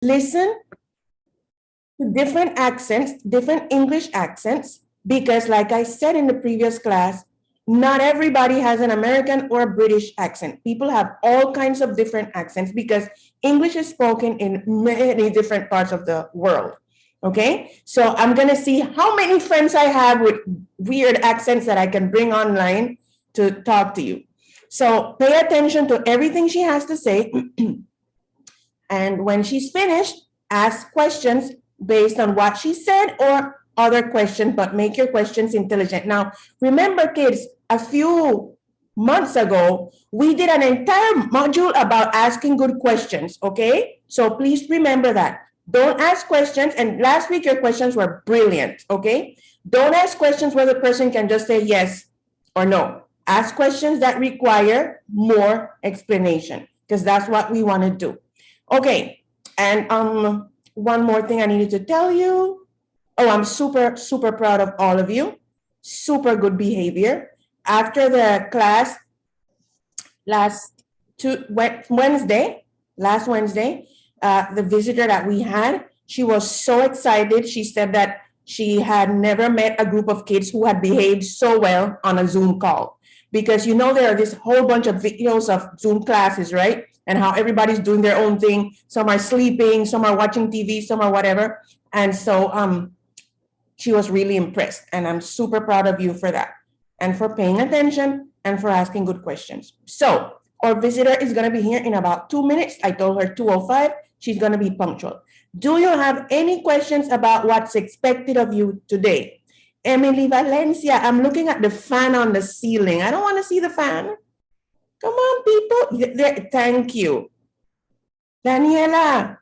listen to different accents, different English accents, because like I said in the previous class, not everybody has an American or a British accent. People have all kinds of different accents because English is spoken in many different parts of the world. Okay, so I'm gonna see how many friends I have with weird accents that I can bring online to talk to you. So pay attention to everything she has to say. And when she's finished, ask questions based on what she said or other questions, but make your questions intelligent. Now, remember, kids, a few months ago, we did an entire module about asking good questions, okay? So please remember that. Don't ask questions, and last week your questions were brilliant, okay? Don't ask questions where the person can just say yes or no. Ask questions that require more explanation, because that's what we want to do. Okay, and one more thing I needed to tell you. Oh, I'm super, super proud of all of you. Super good behavior. After the class last Wednesday, the visitor that we had, she was so excited. She said that she had never met a group of kids who had behaved so well on a Zoom call. Because there are this whole bunch of videos of Zoom classes, right? And how everybody's doing their own thing. Some are sleeping, some are watching TV, some are whatever. And so she was really impressed. And I'm super proud of you for that. And for paying attention and for asking good questions. So our visitor is going to be here in about 2 minutes. I told her 2:05. She's going to be punctual. Do you have any questions about what's expected of you today? Emily Valencia, I'm looking at the fan on the ceiling. I don't want to see the fan. Come on, people. Thank you. Daniela.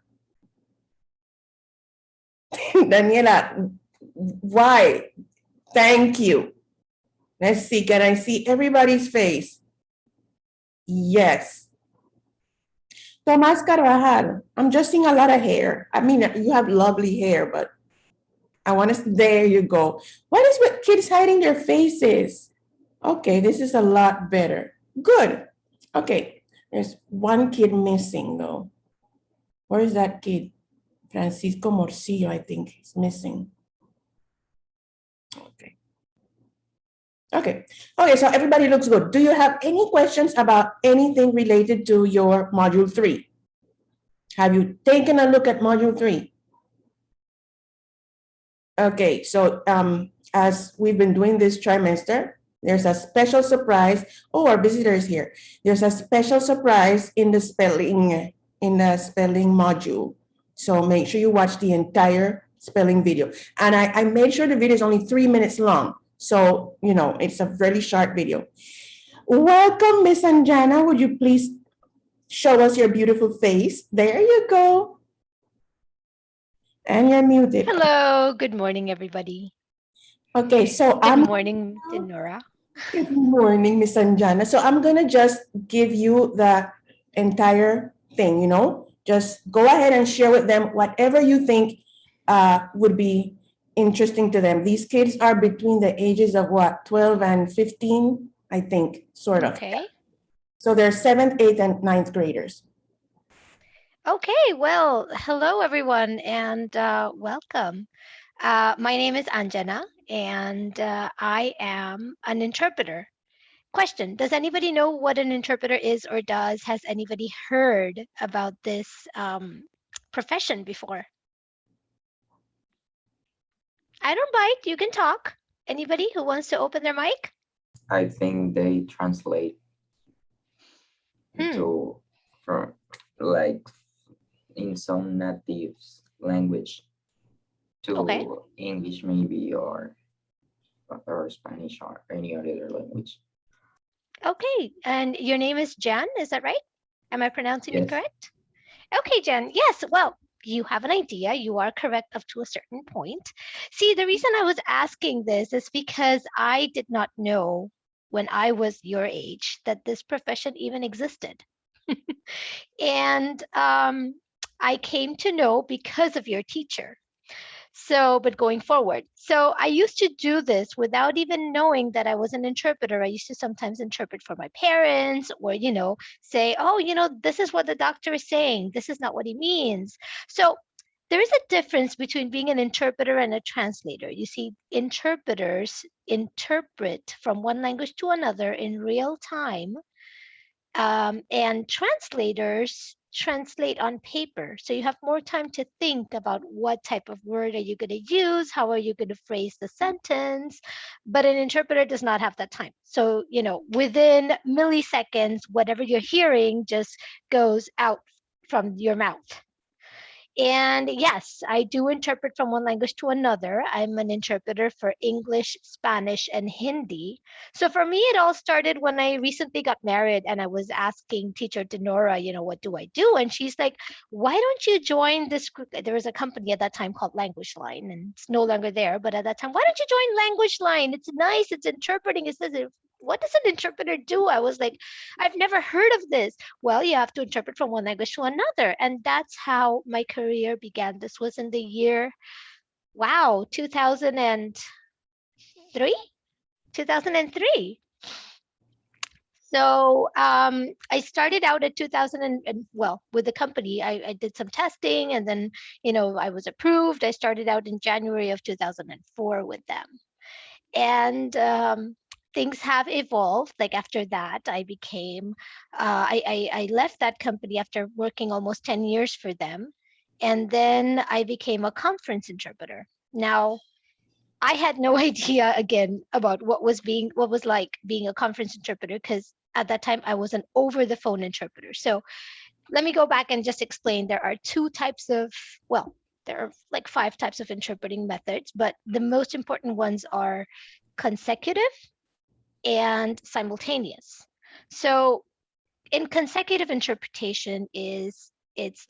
Daniela, why? Thank you. Let's see. Can I see everybody's face? Yes. Tomas Carvajal, I'm just seeing a lot of hair. I mean, you have lovely hair, but I want to, there you go. What is with kids hiding their faces? Okay, this is a lot better. Good. Okay, there's one kid missing though. Where is that kid? Francisco Morcillo, I think is missing. Okay. Okay. Okay, so everybody looks good. Do you have any questions about anything related to your module 3? Have you taken a look at module 3? Okay, so as we've been doing this trimester, there's a special surprise. Oh, our visitor is here. There's a special surprise in the spelling module. So make sure you watch the entire spelling video. And I made sure the video is only 3 minutes long. So, it's a really short video. Welcome, Miss Anjana. Would you please show us your beautiful face? There you go. And you're muted. Hello. Good morning, everybody. Okay, so Good morning, Dinora. Good morning, Miss Anjana. So I'm going to just give you the entire thing, Just go ahead and share with them whatever you think would be interesting to them. These kids are between the ages of 12 and 15, I think, sort of. Okay. So they're 7th, 8th, and 9th graders. Okay, well, hello, everyone, and welcome. My name is Anjana, and I am an interpreter. Question, does anybody know what an interpreter is or has anybody heard about this profession before? I don't bite. You can talk. Anybody who wants to open their mic? I think they translate into from like in some native language to English maybe or Spanish or any other language. Okay, and your name is Jan, is that right? Am I pronouncing it correct? Okay, Jan, yes, well, you have an idea. You are correct up to a certain point. See, the reason I was asking this is because I did not know when I was your age that this profession even existed. And I came to know because of your teacher. So, but going forward. So I used to do this without even knowing that I was an interpreter. I used to sometimes interpret for my parents or, say, oh, this is what the doctor is saying. This is not what he means. So there is a difference between being an interpreter and a translator. You see, interpreters interpret from one language to another in real time, and translators translate on paper. So you have more time to think about what type of word are you going to use, how are you going to phrase the sentence, but an interpreter does not have that time. So, within milliseconds, whatever you're hearing just goes out from your mouth. And yes, I do interpret from one language to another. I'm an interpreter for English, Spanish, and Hindi. So for me, it all started when I recently got married and I was asking teacher Denora, what do I do? And she's like, why don't you join this group? There was a company at that time called Language Line, and it's no longer there. But at that time, why don't you join Language Line? It's nice. It's interpreting. It says, what does an interpreter do? I was like, I've never heard of this. Well, you have to interpret from one language to another. And that's how my career began. This was in the year, wow, 2003? 2003. So I started out at 2000 well, with the company, I did some testing and then, I was approved. I started out in January of 2004 with them. And things have evolved. Like after that, I became, I left that company after working almost 10 years for them. And then I became a conference interpreter. Now, I had no idea again about what was like being a conference interpreter, because at that time I was an over the phone interpreter. So let me go back and just explain. There are two types of, well, there are like 5 types of interpreting methods, but the most important ones are consecutive and simultaneous. So in consecutive interpretation it's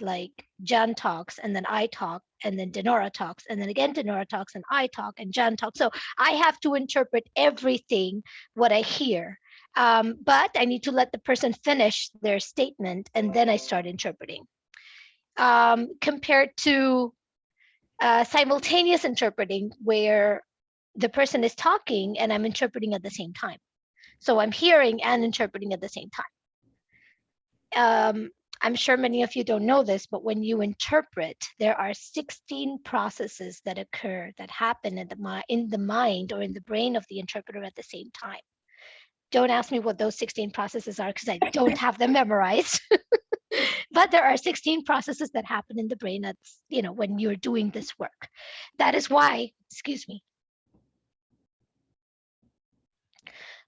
like Jan talks and then I talk and then Denora talks and then again Denora talks and I talk and Jan talks. So I have to interpret everything what I hear. But I need to let the person finish their statement and then I start interpreting. Compared to simultaneous interpreting, where the person is talking and I'm interpreting at the same time. So I'm hearing and interpreting at the same time. I'm sure many of you don't know this, but when you interpret, there are 16 processes that occur that happen in the mind or in the brain of the interpreter at the same time. Don't ask me what those 16 processes are because I don't have them memorized. But there are 16 processes that happen in the brain that's, when you're doing this work. That is why, excuse me.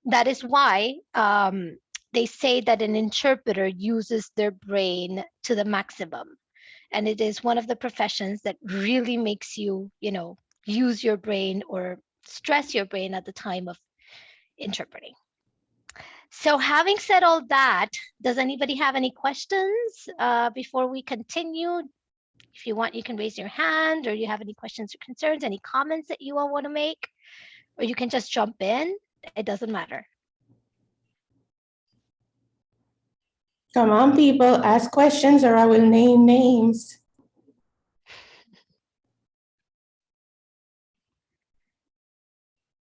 That is why they say that an interpreter uses their brain to the maximum. And it is one of the professions that really makes you, use your brain or stress your brain at the time of interpreting. So having said all that, does anybody have any questions before we continue? If you want, you can raise your hand, or you have any questions or concerns, any comments that you all want to make, or you can just jump in. It doesn't matter. Come on, people, ask questions or I will name names.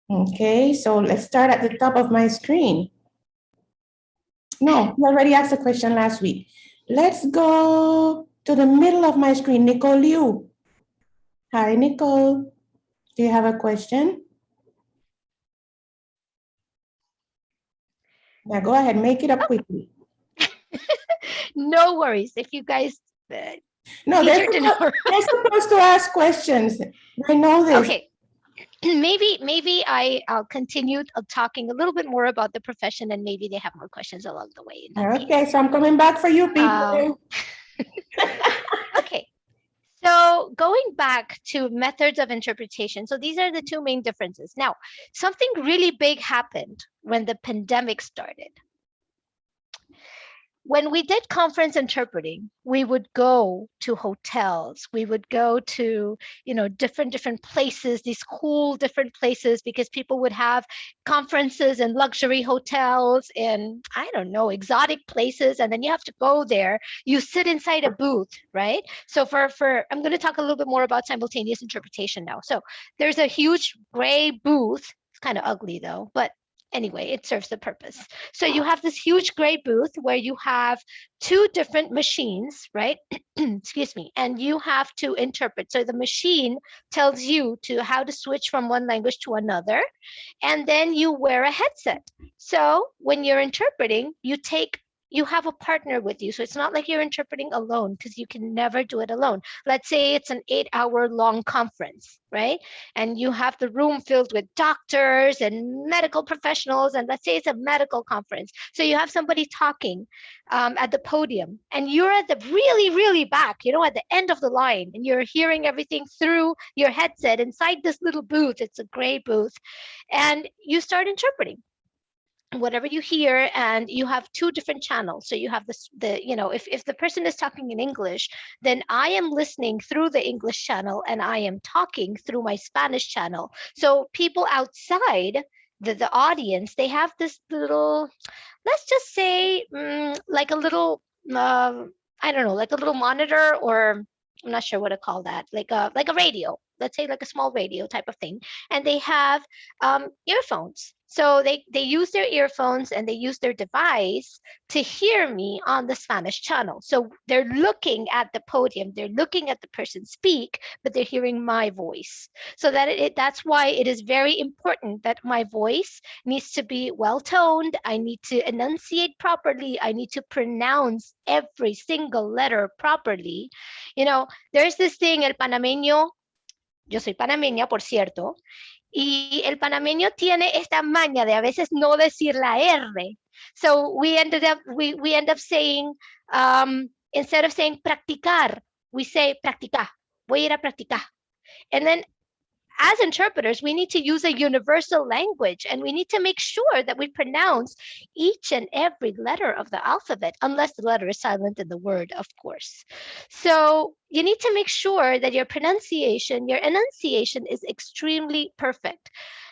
Okay, so let's start at the top of my screen. No, you already asked a question last week. Let's go to the middle of my screen, Nicole Liu. Hi, Nicole. Do you have a question? Now go ahead, make it up quickly. No worries. If you guys, no, they're supposed to ask questions. I know this. Okay. Maybe I'll continue talking a little bit more about the profession, and maybe they have more questions along the way. Okay, so I'm coming back for you people. Okay. So going back to methods of interpretation. So these are the 2 main differences. Now, something really big happened when the pandemic started. when we did conference interpreting, we would go to hotels. We would go to, different places, these cool different places, because people would have conferences in luxury hotels and I don't know, exotic places. And then you have to go there. You sit inside a booth, right? So for I'm going to talk a little bit more about simultaneous interpretation now. So there's a huge gray booth. It's kind of ugly though, but anyway, it serves the purpose. So you have this huge gray booth where you have two different machines, right? Excuse me. And you have to interpret. So the machine tells you how to switch from one language to another. And then you wear a headset. So when you're interpreting, you have a partner with you. So it's not like you're interpreting alone, because you can never do it alone. Let's say it's an 8-hour long conference, right? And you have the room filled with doctors and medical professionals. And let's say it's a medical conference. So you have somebody talking at the podium, and you're at the really, really back, at the end of the line, and you're hearing everything through your headset inside this little booth. It's a gray booth. And you start interpreting whatever you hear, and you have two different channels. So you have if the person is talking in English, then I am listening through the English channel and I am talking through my Spanish channel. So people outside the audience, they have this little, let's just say like a little I don't know, like a little monitor, or I'm not sure what to call that, like a radio, let's say like a small radio type of thing. And they have earphones. So they use their earphones and they use their device to hear me on the Spanish channel. So they're looking at the podium, they're looking at the person speak, but they're hearing my voice. So that's why it is very important that my voice needs to be well toned. I need to enunciate properly. I need to pronounce every single letter properly. There's this thing, el panameño, yo soy panameña, por cierto, y el panameño tiene esta maña de a veces no decir la R. So we end up saying, instead of saying practicar, we say practicar. Voy a ir a practicar. And then as interpreters, we need to use a universal language, and we need to make sure that we pronounce each and every letter of the alphabet, unless the letter is silent in the word, of course. So you need to make sure that your enunciation is extremely perfect.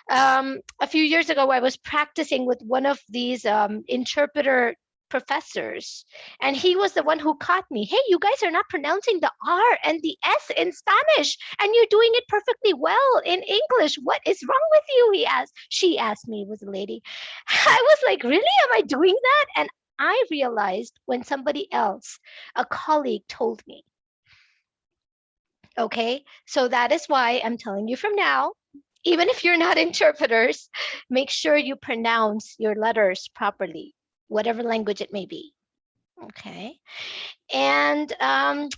A few years ago, I was practicing with one of these interpreter professors, and he was the one who caught me. Hey, you guys are not pronouncing the R and the S in Spanish, and you're doing it perfectly well in English. What is wrong with you? She asked me, it was a lady. I was like, really? Am I doing that? And I realized when somebody else, a colleague, told me. Okay, so that is why I'm telling you from now, even if you're not interpreters, make sure you pronounce your letters properly, whatever language it may be. Okay. And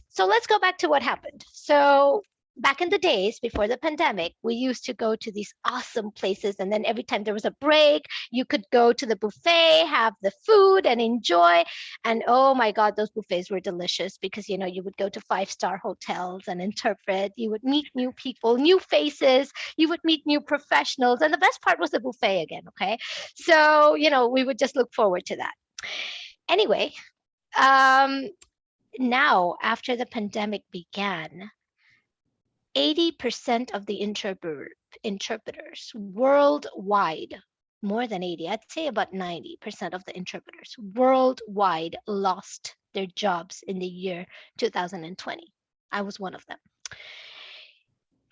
so let's go back to what happened. So back in the days before the pandemic, we used to go to these awesome places. And then every time there was a break, you could go to the buffet, have the food and enjoy. And oh my God, those buffets were delicious because, you would go to 5-star hotels and interpret. You would meet new people, new faces. You would meet new professionals. And the best part was the buffet again. Okay. So, we would just look forward to that. Anyway, now after the pandemic began, 80% of the interpreters worldwide, more than 80, I'd say about 90% of the interpreters worldwide lost their jobs in the year 2020. I was one of them.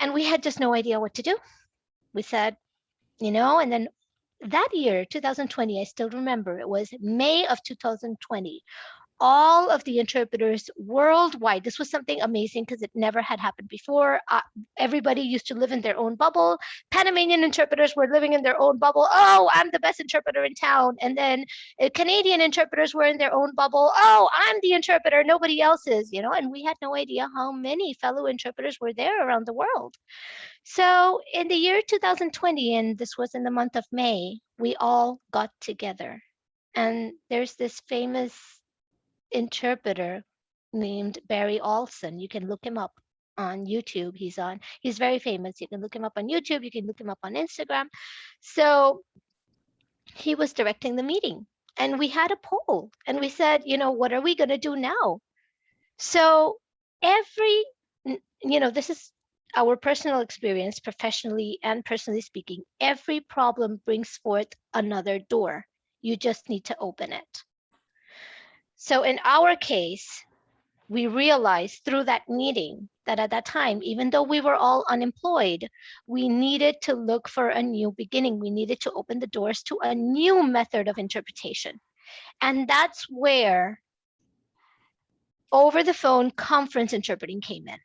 And we had just no idea what to do. We said, and then that year, 2020, I still remember, it was May of 2020. All of the interpreters worldwide, this was something amazing because it never had happened before. Everybody used to live in their own bubble. Panamanian interpreters were living in their own bubble. Oh, I'm the best interpreter in town. And then Canadian interpreters were in their own bubble. Oh, I'm the interpreter. Nobody else is, and we had no idea how many fellow interpreters were there around the world. So in the year 2020, and this was in the month of May, we all got together. And there's this famous interpreter named Barry Olson. You can look him up on YouTube. He's very famous. You can look him up on YouTube. You can look him up on Instagram. So he was directing the meeting. And we had a poll and we said, what are we going to do now? So this is our personal experience, professionally and personally speaking. Every problem brings forth another door. You just need to open it. So in our case, we realized through that meeting that at that time, even though we were all unemployed, we needed to look for a new beginning. We needed to open the doors to a new method of interpretation. And that's where over the phone conference interpreting came in.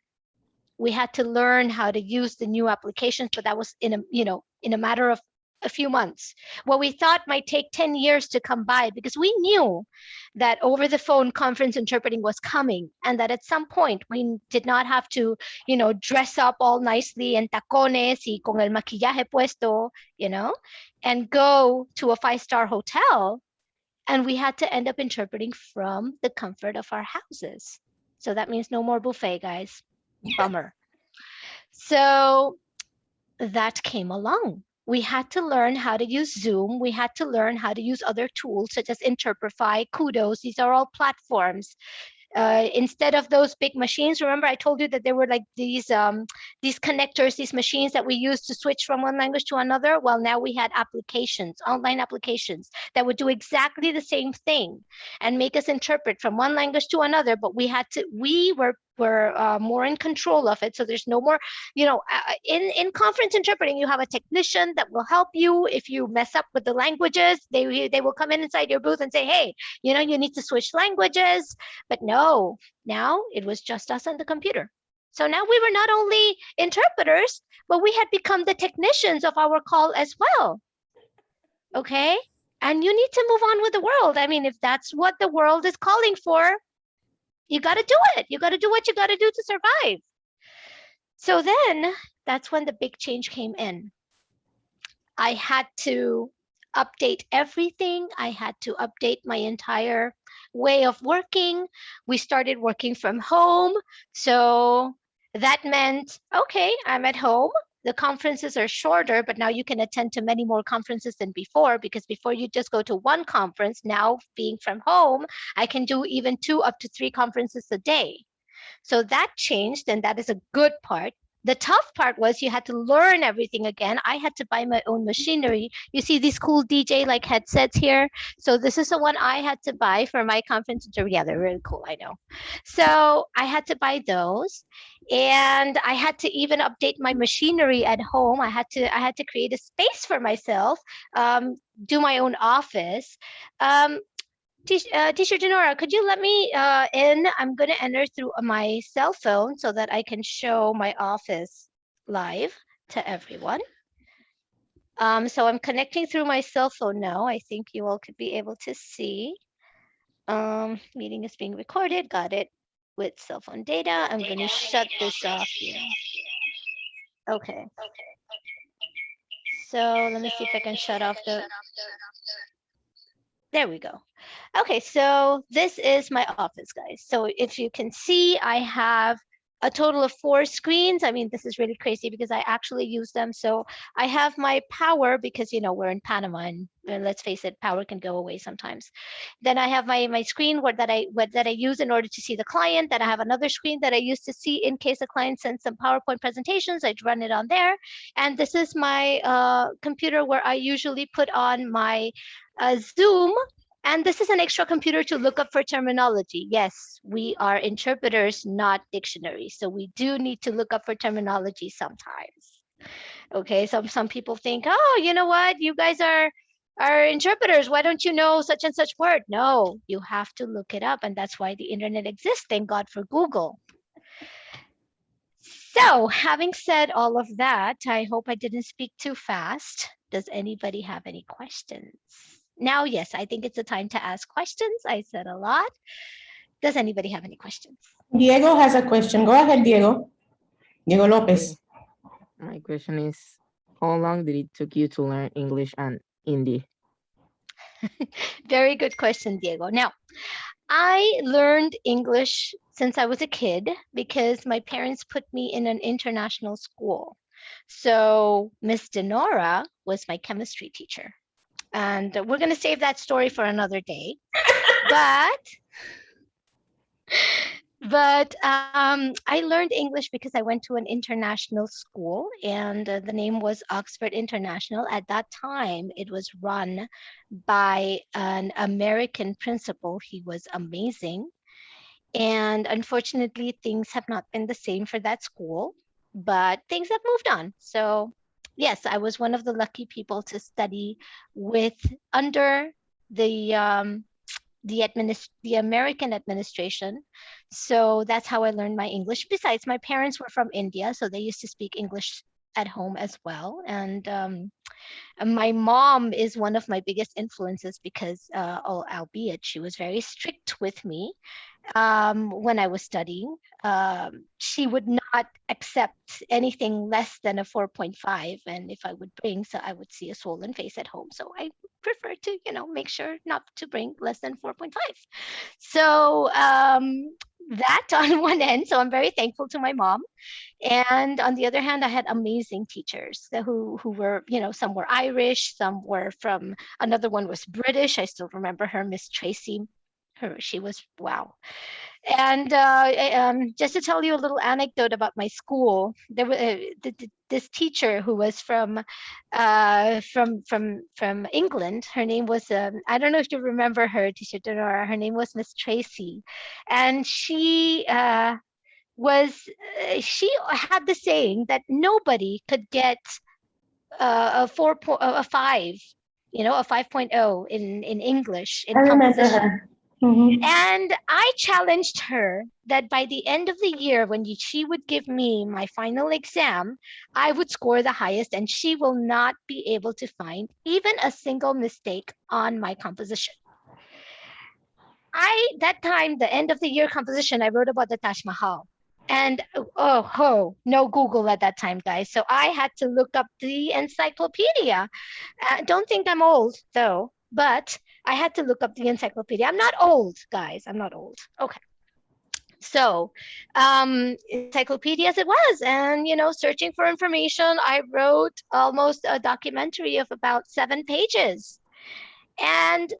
We had to learn how to use the new applications, but that was in a matter of a few months. What we thought might take 10 years to come by, because we knew that over the phone conference interpreting was coming, and that at some point we did not have to, dress up all nicely en tacones y con el maquillaje puesto, and go to a 5-star hotel. And we had to end up interpreting from the comfort of our houses. So that means no more buffet, guys. Bummer. So that came along. We had to learn how to use Zoom. We had to learn how to use other tools such as Interprify, Kudos. These are all platforms. Instead of those big machines, remember I told you that there were like these connectors, these machines that we used to switch from one language to another. Well, now we had applications, online applications that would do exactly the same thing and make us interpret from one language to another. But we were more in control of it. So there's no more, in conference interpreting, you have a technician that will help you if you mess up with the languages. They will come in inside your booth and say, hey, you need to switch languages. But no, now it was just us and the computer. So now we were not only interpreters, but we had become the technicians of our call as well. Okay? And you need to move on with the world. I mean, if that's what the world is calling for, you got to do it. You got to do what you got to do to survive. So then that's when the big change came in. I had to update everything. I had to update my entire way of working. We started working from home. So that meant, okay, I'm at home. The conferences are shorter, but now you can attend to many more conferences than before, because before you just go to one conference. Now being from home, I can do even 2 up to 3 conferences a day. So that changed, and that is a good part. The tough part was you had to learn everything again. I had to buy my own machinery. You see these cool DJ like headsets here. So this is the one I had to buy for my conference. Yeah, they're really cool, I know. So I had to buy those, and I had to even update my machinery at home. I had to create a space for myself, do my own office. Teacher Denora, could you let me in? I'm going to enter through my cell phone so that I can show my office live to everyone. So I'm connecting through my cell phone now. I think you all could be able to see. Meeting is being recorded. Got it with cell phone data. I'm going to shut this off here. Okay. So let me see if I can shut off the... There we go. Okay, so this is my office, guys. So if you can see, I have a total of 4 screens. I mean, this is really crazy because I actually use them. So I have my power because, we're in Panama, and let's face it, power can go away sometimes. Then I have my screen that I use in order to see the client. Then I have another screen that I use to see in case the client sends some PowerPoint presentations. I run it on there. And this is my computer where I usually put on my Zoom. And this is an extra computer to look up for terminology. Yes, we are interpreters, not dictionaries. So we do need to look up for terminology sometimes. Okay, some people think, oh, you know what? You guys are interpreters. Why don't you know such and such word? No, you have to look it up. And that's why the internet exists. Thank God for Google. So having said all of that, I hope I didn't speak too fast. Does anybody have any questions? Now, yes, I think it's a time to ask questions. I said a lot. Does anybody have any questions? Diego has a question. Go ahead, Diego. Diego Lopez. My question is, how long did it took you to learn English and Hindi? Very good question, Diego. Now, I learned English since I was a kid because my parents put me in an international school. So Miss Denora was my chemistry teacher. And we're going to save that story for another day. But I learned English because I went to an international school, and the name was Oxford International. At that time, it was run by an American principal. He was amazing. And unfortunately, things have not been the same for that school, but things have moved on. So, yes, I was one of the lucky people to study with under the the American administration. So that's how I learned my English. Besides, my parents were from India, so they used to speak English at home as well. And my mom is one of my biggest influences because, albeit she was very strict with me, when I was studying. She would not accept anything less than a 4.5. And if I would bring, so I would see a swollen face at home. So I prefer to, make sure not to bring less than 4.5. So that on one end. So I'm very thankful to my mom. And on the other hand, I had amazing teachers who were, some were Irish, some were from, another one was British. I still remember her, Miss Tracy. She was wow. And just to tell you a little anecdote about my school, there was this teacher who was from England. Her name was I don't know if you remember her, Teacher Denora. Her name was Miss Tracy, and she had the saying that nobody could get a 5, a 5.0 in English in I remember composition. her. Mhm. And I challenged her that by the end of the year, when she would give me my final exam, I would score the highest, and she will not be able to find even a single mistake on my composition. That time, the end of the year composition, I wrote about the Taj Mahal. And no Google at that time, guys. So I had to look up the encyclopedia. Don't think I'm old, though, but I had to look up the encyclopedia. I'm not old, guys. I'm not old. Okay. So, encyclopedia as it was, and searching for information, I wrote almost a documentary of about 7 pages. And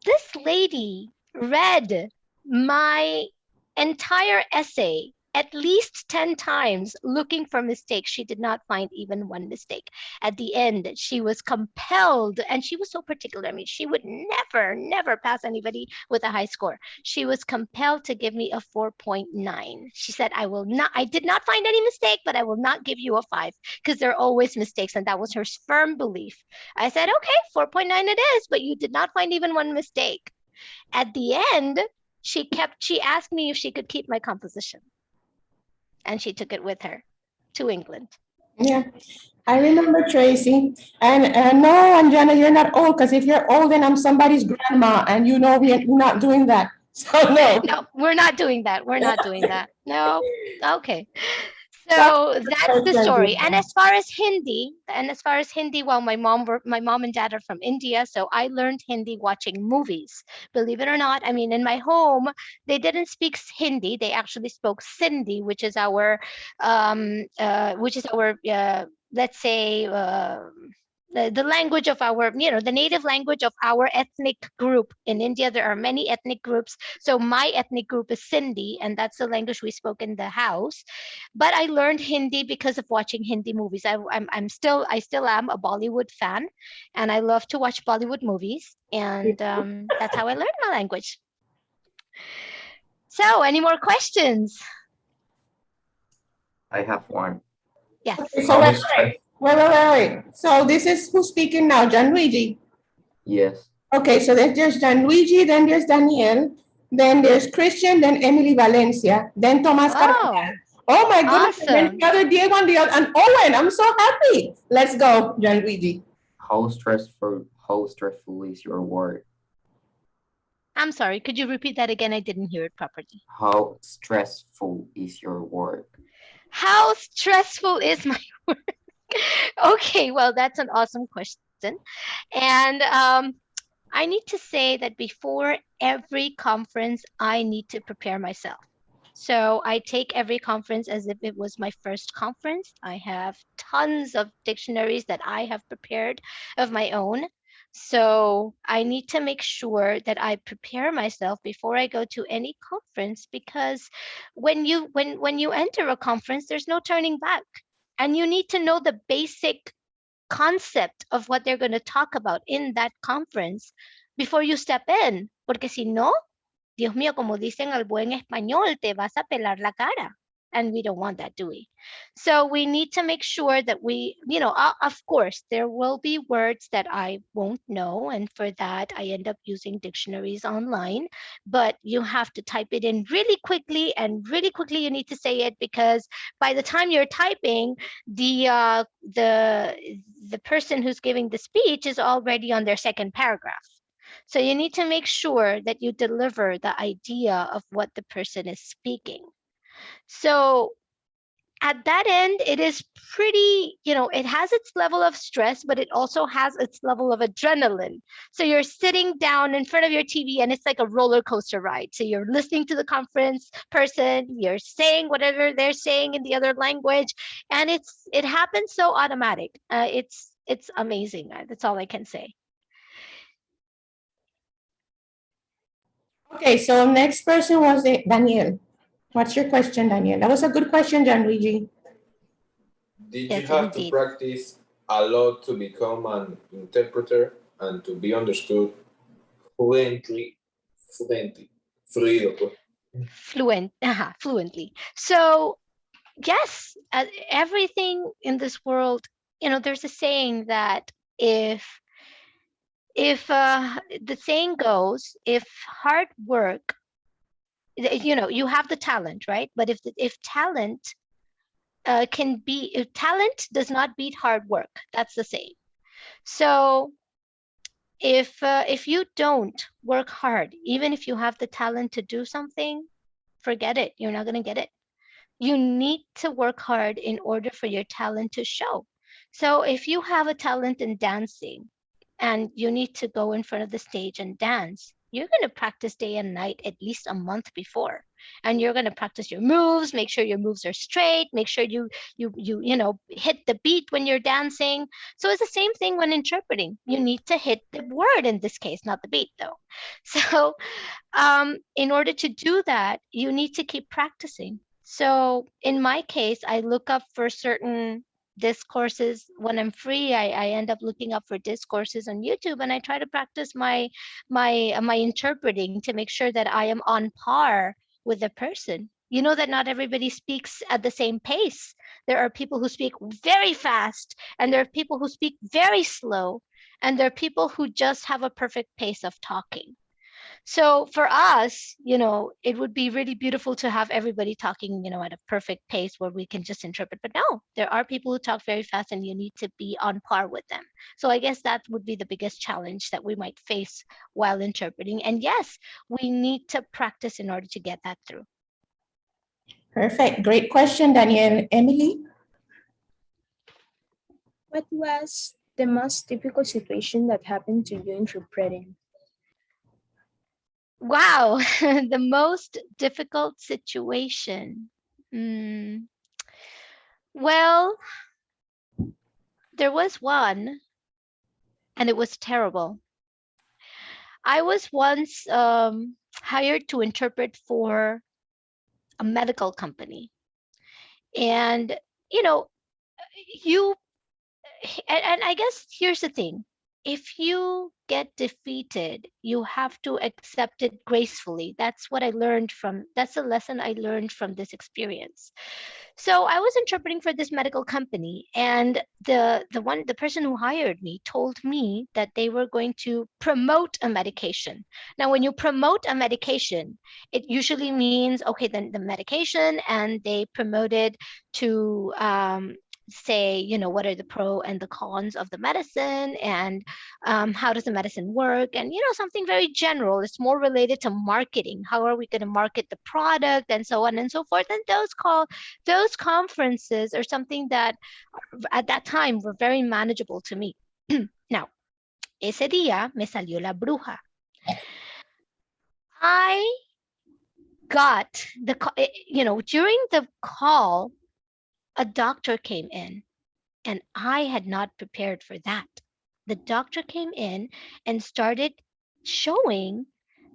this lady read my entire essay at least 10 times looking for mistakes. She did not find even one mistake. At the end, she was compelled, and she was so particular. I mean, she would never pass anybody with a high score. She was compelled to give me a 4.9. She said, I did not find any mistake, but I will not give you a 5 because there are always mistakes. And that was her firm belief. I said, okay, 4.9 it is, but you did not find even one mistake. At the end, she asked me if she could keep my composition. And she took it with her to England. Yeah, I remember Tracy. And no, Anjana, you're not old, because if you're old and I'm somebody's grandma, and we're not doing that. So no. No, we're not doing that. We're not doing that. No. Okay. So that's the story. And as far as Hindi, well, my mom and dad are from India, so I learned Hindi watching movies. Believe it or not, I mean, in my home, they didn't speak Hindi. They actually spoke Sindhi, which is our, let's say, the language of our, the native language of our ethnic group. In India, there are many ethnic groups. So my ethnic group is Sindhi, and that's the language we spoke in the house. But I learned Hindi because of watching Hindi movies. I still am a Bollywood fan, and I love to watch Bollywood movies. And that's how I learned my language. So, any more questions? I have one. Yes. So wait. So this is who's speaking now, Gianluigi? Yes. Okay, so then there's Gianluigi, then there's Daniel, then there's Christian, then Emily Valencia, then Thomas Carvajal. Oh my goodness, and then Awesome. the other Diego and Owen. I'm so happy. Let's go, Gianluigi. How stressful is your work? I'm sorry, could you repeat that again? I didn't hear it properly. How stressful is your work? How stressful is my work? Okay, well, that's an awesome question. And I need to say that before every conference, I need to prepare myself. So I take every conference as if it was my first conference. I have tons of dictionaries that I have prepared of my own. So I need to make sure that I prepare myself before I go to any conference, because when you enter a conference, there's no turning back. And you need to know the basic concept of what they're going to talk about in that conference before you step in. Porque si no, Dios mío, como dicen al buen español, te vas a pelar la cara. And we don't want that, do we? So we need to make sure that we, of course, there will be words that I won't know. And for that, I end up using dictionaries online. But you have to type it in really quickly, and really quickly you need to say it, because by the time you're typing, the person who's giving the speech is already on their second paragraph. So you need to make sure that you deliver the idea of what the person is speaking. So at that end, it is pretty, it has its level of stress, but it also has its level of adrenaline. So you're sitting down in front of your TV and it's like a roller coaster ride. So you're listening to the conference person, you're saying whatever they're saying in the other language, and it happens so automatic. It's amazing. That's all I can say. Okay, so next person was Daniel. What's your question, Daniel? That was a good question, Gianluigi. Did Yes, you have indeed. to practice a lot to become an interpreter and to be understood fluently? Fluently. So yes, everything in this world, there's a saying that if the saying goes, if hard work, you have the talent, right? But if talent if talent does not beat hard work, that's the saying. So if you don't work hard, even if you have the talent to do something, forget it. You're not going to get it. You need to work hard in order for your talent to show. So if you have a talent in dancing and you need to go in front of the stage and dance, you're going to practice day and night at least a month before. And you're going to practice your moves, make sure your moves are straight, make sure you hit the beat when you're dancing. So it's the same thing when interpreting. You need to hit the word in this case, not the beat though. So in order to do that, you need to keep practicing. So in my case, I look up for certain discourses when I'm free. I end up looking up for discourses on YouTube, and I try to practice my interpreting to make sure that I am on par with the person. You know that not everybody speaks at the same pace. There are people who speak very fast, and there are people who speak very slow, and there are people who just have a perfect pace of talking. So for us, it would be really beautiful to have everybody talking, at a perfect pace where we can just interpret. But no, there are people who talk very fast and you need to be on par with them. So I guess that would be the biggest challenge that we might face while interpreting. And yes, we need to practice in order to get that through. Perfect. Great question, Daniel. Emily? What was the most difficult situation that happened to you interpreting? Wow, the most difficult situation. Well, there was one, and it was terrible. I was once hired to interpret for a medical company. And, and I guess here's the thing. If you get defeated, you have to accept it gracefully. That's a lesson I learned from this experience. So I was interpreting for this medical company, and the person who hired me told me that they were going to promote a medication. Now, when you promote a medication, it usually means, okay, then the medication, and they promoted to say, what are the pro and the cons of the medicine, and how does the medicine work, and something very general. It's more related to marketing. How are we going to market the product, and so on and so forth. And those conferences are something that at that time were very manageable to me. Now, ese día me salió la bruja. I got during the call, a doctor came in, and I had not prepared for that. the doctor came in and started showing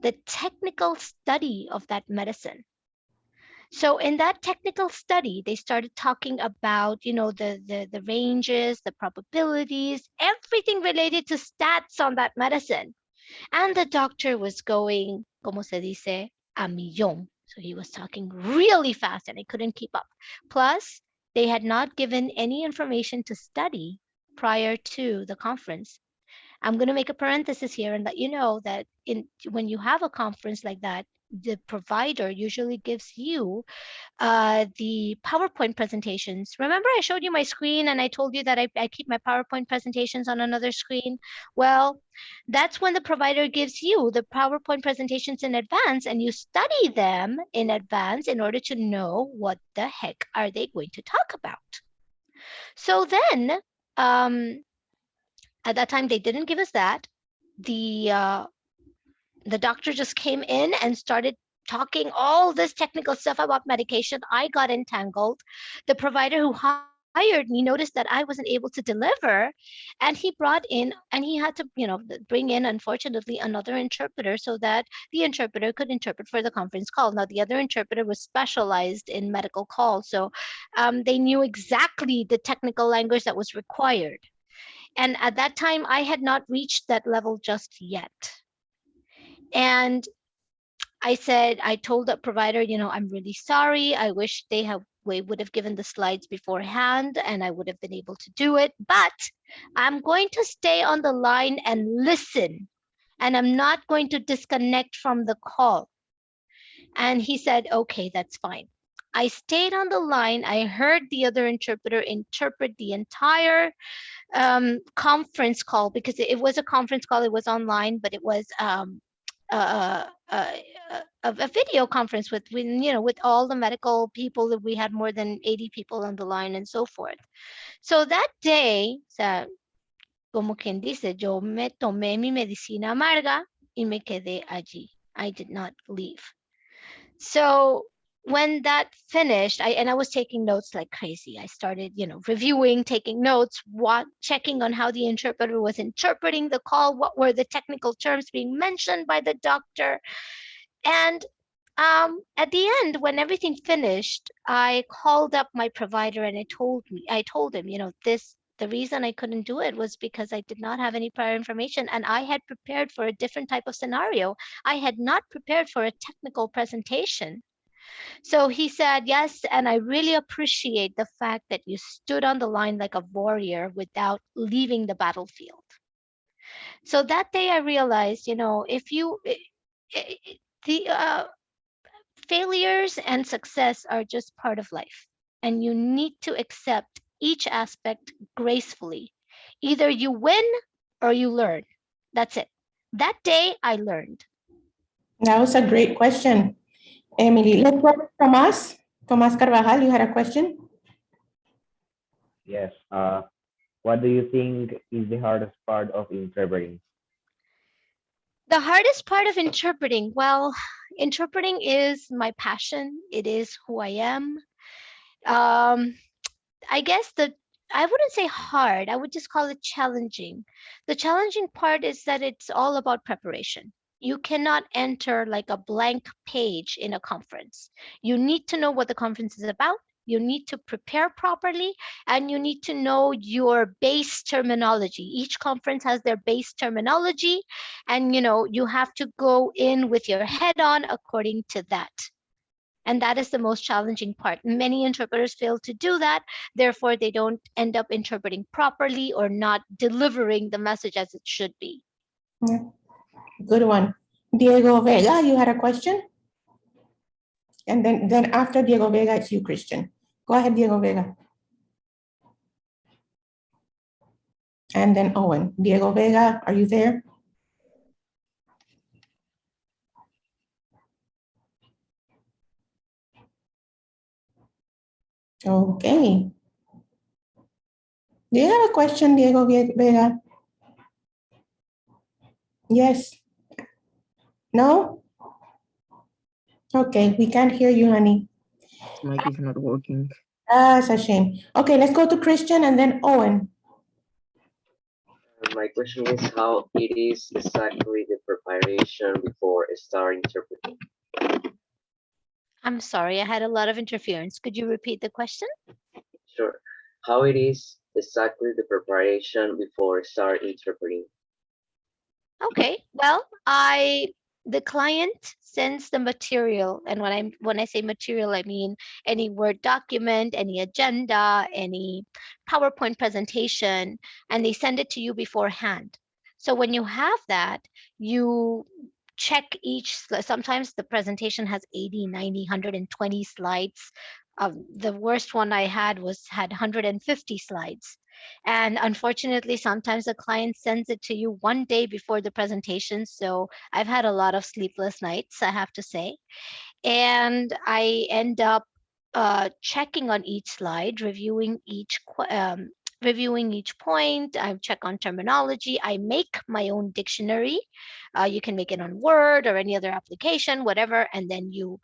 the technical study of that medicine. So in that technical study, they started talking about, the ranges, the probabilities, everything related to stats on that medicine. And the doctor was going, como se dice, a millón. So he was talking really fast and I couldn't keep up. Plus, they had not given any information to study prior to the conference. I'm going to make a parenthesis here and let you know that when you have a conference like that, the provider usually gives you the PowerPoint presentations. Remember I showed you my screen and I told you that I keep my PowerPoint presentations on another screen? Well, that's when the provider gives you the PowerPoint presentations in advance and you study them in advance in order to know what the heck are they going to talk about. So then, at that time, they didn't give us that. The doctor just came in and started talking all this technical stuff about medication. I got entangled. The provider who hired me noticed that I wasn't able to deliver, and he brought in, and he had to, bring in, unfortunately, another interpreter so that the interpreter could interpret for the conference call. Now, the other interpreter was specialized in medical calls, so they knew exactly the technical language that was required. And at that time, I had not reached that level just yet. And I told the provider, I'm really sorry. I wish they would have given the slides beforehand and I would have been able to do it. But I'm going to stay on the line and listen. And I'm not going to disconnect from the call. And he said, okay, that's fine. I stayed on the line. I heard the other interpreter interpret the entire conference call, because it was a conference call. It was online, but it was a video conference with all the medical people. That we had more than 80 people on the line and so forth. So that day, como quien dice, yo me tomé mi medicina amarga y me quedé allí. I did not leave. So when that finished, I was taking notes like crazy. I started, reviewing, taking notes, checking on how the interpreter was interpreting the call, what were the technical terms being mentioned by the doctor. And at the end, when everything finished, I called up my provider and I told him, the reason I couldn't do it was because I did not have any prior information and I had prepared for a different type of scenario. I had not prepared for a technical presentation. So he said, yes, and I really appreciate the fact that you stood on the line like a warrior without leaving the battlefield. So that day I realized, failures and success are just part of life, and you need to accept each aspect gracefully. Either you win or you learn. That's it. That day I learned. That was a great question, Emily. Let's go to Tomas. Tomas Carvajal, you had a question? Yes. What do you think is the hardest part of interpreting? The hardest part of interpreting, well, interpreting is my passion. It is who I am. I guess I wouldn't say hard. I would just call it challenging. The challenging part is that it's all about preparation. You cannot enter like a blank page in a conference. You need to know what the conference is about. You need to prepare properly, and you need to know your base terminology. Each conference has their base terminology, and you have to go in with your head on according to that. And that is the most challenging part. Many interpreters fail to do that. Therefore, they don't end up interpreting properly or not delivering the message as it should be. Yeah. Good one. Diego Vega, you had a question? And then after Diego Vega, it's you, Christian. Go ahead, Diego Vega. And then Owen. Diego Vega, are you there? Okay. Do you have a question, Diego Vega? Yes. No? Okay, we can't hear you, honey. Mic is not working. That's a shame. Okay, let's go to Christian and then Owen. My question is how it is exactly the preparation before start interpreting. I'm sorry, I had a lot of interference. Could you repeat the question? Sure. How it is exactly the preparation before start interpreting. Okay, well, the client sends the material, and when I say material, I mean any Word document, any agenda, any PowerPoint presentation, and they send it to you beforehand. So when you have that, you check sometimes the presentation has 80, 90, 120 slides. The worst one I had had 150 slides. And unfortunately, sometimes the client sends it to you one day before the presentation. So I've had a lot of sleepless nights, I have to say. And I end up checking on each slide, reviewing each point. I check on terminology. I make my own dictionary. You can make it on Word or any other application, whatever, and then you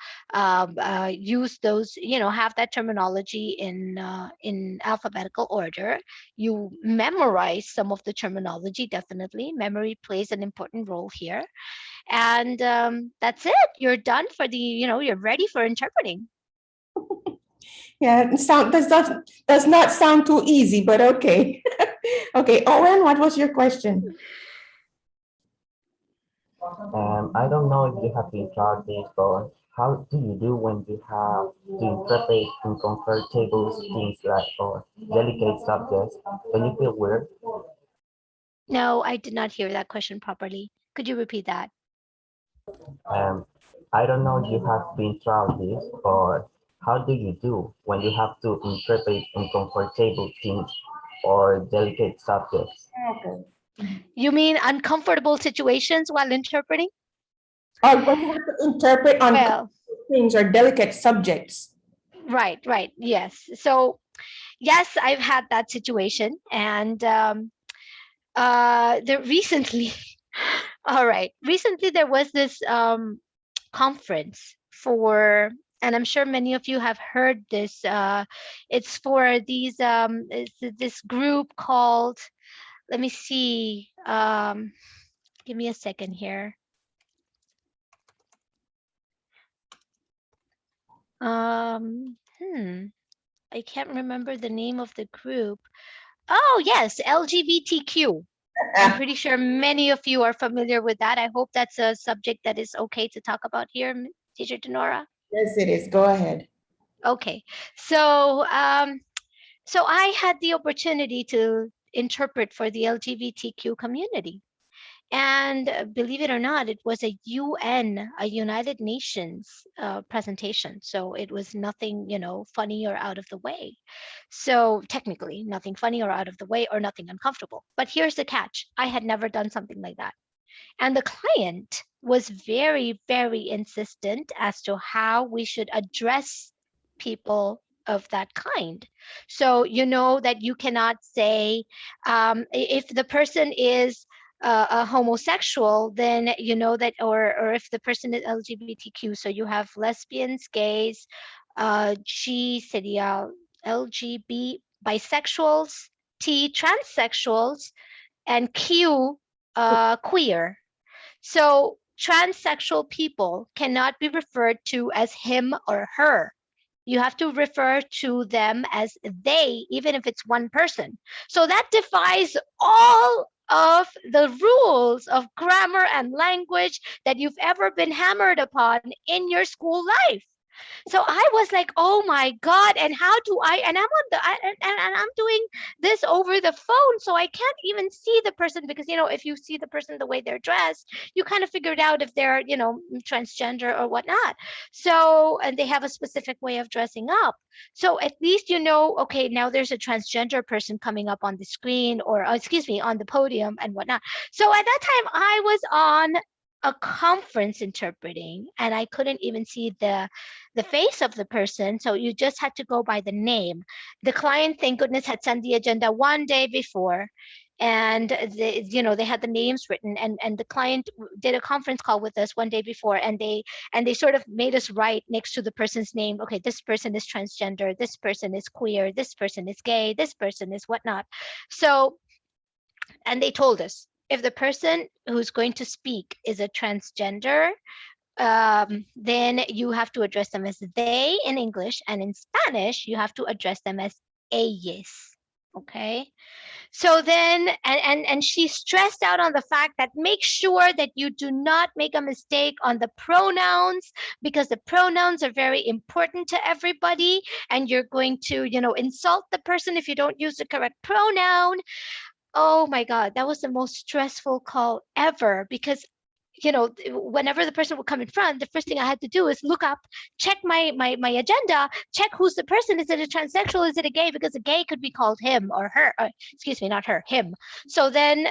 use those. Have that terminology in alphabetical order. You memorize some of the terminology. Definitely, memory plays an important role here, and that's it. You're done for you're ready for interpreting. Yeah, does not sound too easy, but okay. Okay, Owen, what was your question? I don't know if you have been taught this, but how do you do when you have to interpret uncomfortable things like or delicate subjects? Don't you feel weird? No, I did not hear that question properly. Could you repeat that? Um, I don't know if you have been taught this, but how do you do when you have to interpret uncomfortable things or delicate subjects? Okay. You mean uncomfortable situations while interpreting? Or when you have to interpret on Well, things or delicate subjects. right, yes. So yes, I've had that situation, and recently, all right, recently there was this conference for, and I'm sure many of you have heard this. It's for this group called. Let me see. Give me a second here. I can't remember the name of the group. Oh, yes, LGBTQ. I'm pretty sure many of you are familiar with that. I hope that's a subject that is okay to talk about here, Teacher Denora. Yes, it is. Go ahead. Okay, so so I had the opportunity to interpret for the LGBTQ community. And believe it or not, it was a United Nations presentation. So it was nothing, funny or out of the way. So technically, nothing funny or out of the way or nothing uncomfortable. But here's the catch. I had never done something like that. And the client was very, very insistent as to how we should address people of that kind. So you know that you cannot say, if the person is a homosexual, then you know that, or if the person is LGBTQ, so you have lesbians, gays, G sería LGB, bisexuals, T transsexuals, and Q queer. So transsexual people cannot be referred to as him or her. You have to refer to them as they, even if it's one person. So that defies all of the rules of grammar and language that you've ever been hammered upon in your school life. So I was like, oh my God, and how do and I'm doing this over the phone, so I can't even see the person, because if you see the person the way they're dressed, you kind of figured out if they're transgender or whatnot. So, and they have a specific way of dressing up. So at least okay, now there's a transgender person coming up on the screen, or excuse me, on the podium and whatnot. So at that time I was on a conference interpreting, and I couldn't even see the face of the person, so you just had to go by the name. The client, thank goodness, had sent the agenda one day before, and they had the names written, and the client did a conference call with us one day before, and they sort of made us write next to the person's name, okay, this person is transgender, this person is queer, this person is gay, this person is whatnot. So And they told us if the person who's going to speak is a transgender, then you have to address them as they in English, and in Spanish, you have to address them as ellas. Okay. So then, and she stressed out on the fact that make sure that you do not make a mistake on the pronouns, because the pronouns are very important to everybody, and you're going to, insult the person if you don't use the correct pronoun. Oh my God, that was the most stressful call ever, because whenever the person would come in front, the first thing I had to do is look up, check my agenda, check who's the person. Is it a transsexual? Is it a gay? Because a gay could be called him or her. Excuse me, not her, him. So then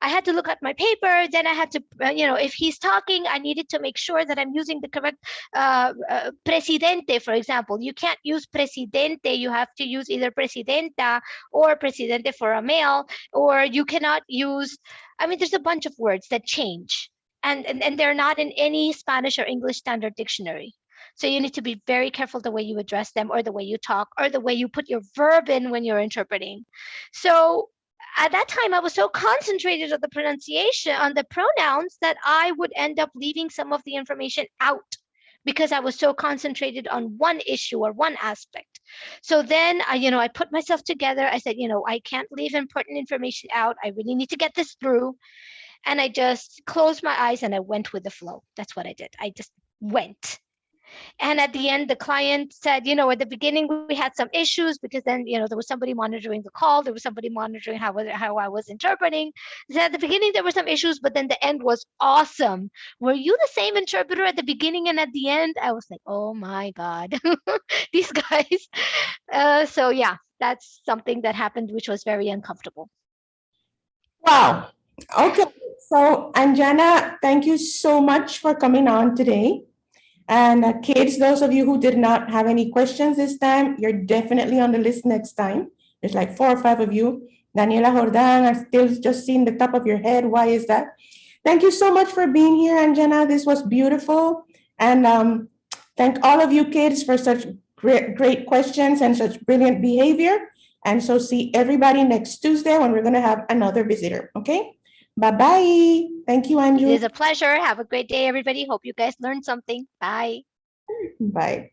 I had to look at my paper. Then I had to, if he's talking, I needed to make sure that I'm using the correct presidente, for example. You can't use presidente. You have to use either presidenta or presidente for a male, or you cannot use, there's a bunch of words that change, and they're not in any Spanish or English standard dictionary. So you need to be very careful the way you address them, or the way you talk, or the way you put your verb in when you're interpreting. So at that time, I was so concentrated on the pronunciation, on the pronouns, that I would end up leaving some of the information out because I was so concentrated on one issue or one aspect. So then, I put myself together. I said, I can't leave important information out. I really need to get this through. And I just closed my eyes and I went with the flow. That's what I did. I just went. And at the end, the client said, at the beginning, we had some issues because then, there was somebody monitoring the call. There was somebody monitoring how I was interpreting. So at the beginning, there were some issues, but then the end was awesome. Were you the same interpreter at the beginning and at the end? I was like, oh my God, these guys. So yeah, that's something that happened, which was very uncomfortable. Wow. Okay. So, Anjana, thank you so much for coming on today. And kids, those of you who did not have any questions this time, you're definitely on the list next time. There's like 4 or 5 of you. Daniela Jordan, I still just seeing the top of your head. Why is that? Thank you so much for being here, Anjana. This was beautiful. And thank all of you kids for such great questions and such brilliant behavior. And so see everybody next Tuesday when we're going to have another visitor. Okay? Bye-bye. Thank you, Andrew. It is a pleasure. Have a great day, everybody. Hope you guys learned something. Bye. Bye.